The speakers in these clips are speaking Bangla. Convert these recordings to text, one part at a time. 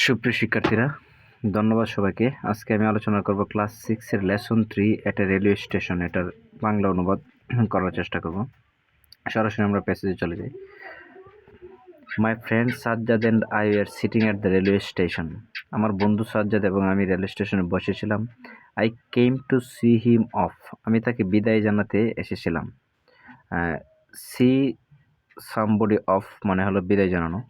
সুপ্রিয় শিক্ষার্থীরা, ধন্যবাদ সবাইকে। আজকে আমি আলোচনা করব ক্লাস 6 এর লেসন 3 একটা রেলওয়ে স্টেশন, এটার বাংলা অনুবাদ করার চেষ্টা করব। সরাসরি আমরা প্যাসেজে চলে যাই। My friend Sajjad and I were sitting at the railway station. আমার বন্ধু সাজ্জাদ এবং আমি রেল স্টেশনে বসেছিলাম। I came to see him off. আমি তাকে বিদায় জানাতে এসেছিলাম। সি সামবডি অফ মানে হলো বিদায় জানানো।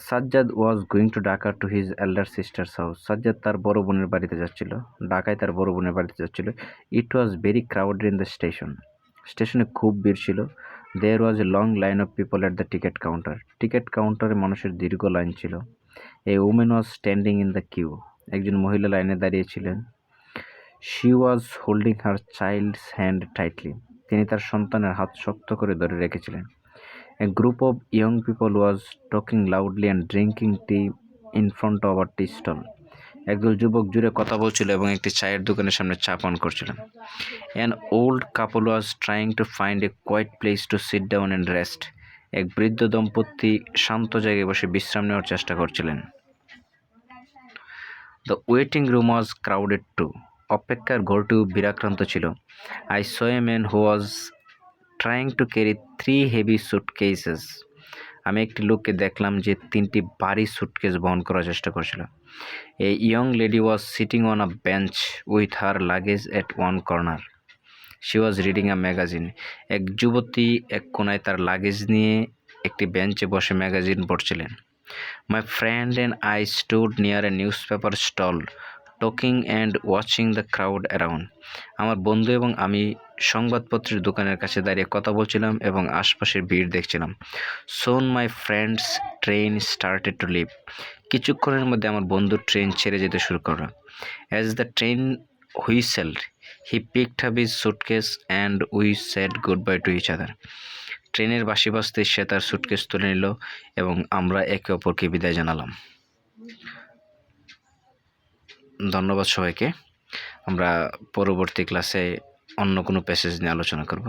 Sajjad was going to Dhaka to his এল্ডার sisters house. Sajjad তার বড় বোনের বাড়িতে যাচ্ছিল, ঢাকায় তার বড় বোনের বাড়িতে যাচ্ছিল। It was very crowded in the station. স্টেশনে খুব ভিড় ছিল। There was a long line of people at the ticket counter. Ticket কাউন্টারে মানুষের দীর্ঘ লাইন ছিল। A woman was standing in the queue. একজন মহিলা লাইনে দাঁড়িয়েছিলেন। She was holding her child's hand tightly. তিনি তার সন্তানের হাত শক্ত করে ধরে রেখেছিলেন। A group of young people was talking loudly and drinking tea in front of a tea stall. একদল যুবক জুড়ে কথা বলছিল এবং একটি চায়ের দোকানের সামনে চা পান করছিল। An old couple was trying to find a quiet place to sit down and rest. এক বৃদ্ধ দম্পতি শান্ত জায়গায় বসে বিশ্রাম নেওয়ার চেষ্টা করছিলেন। The waiting room was crowded too. অপেক্ষার ঘরটিও ভিড়াক্রান্ত ছিল। I saw a man who was trying to carry 3 heavy suitcases. আমি একটি লোককে দেখলাম যে 3টি ভারী সুটকেস বহন করার চেষ্টা করছিল। A young lady was sitting on a bench with her luggage at one corner. She was reading a magazine. এক যুবতী এক কোণায় তার লাগেজ নিয়ে একটি বেঞ্চে বসে magazine পড়ছিলেন। My friend and I stood near a newspaper stall, talking and watching the crowd around. আমার বন্ধু এবং আমি সংবাদপত্রের দোকানের কাছে দাঁড়িয়ে কথা বলছিলাম এবং আশপাশের ভিড় দেখছিলাম। Soon my friend's train started to leave. কিছুক্ষণের মধ্যে আমার বন্ধু ট্রেন ছেড়ে যেতে শুরু করল। As the train whistled, he picked up his suitcase and we said goodbye to each other. ট্রেনের বাঁশি বাজতে সে তার সুটকেস তুলে নিল এবং আমরা একে অপরকে বিদায় জানালাম। ধন্যবাদ সবাইকে। আমরা পরবর্তী ক্লাসে অন্য কোনো প্যাসেজ নিয়ে আলোচনা করব।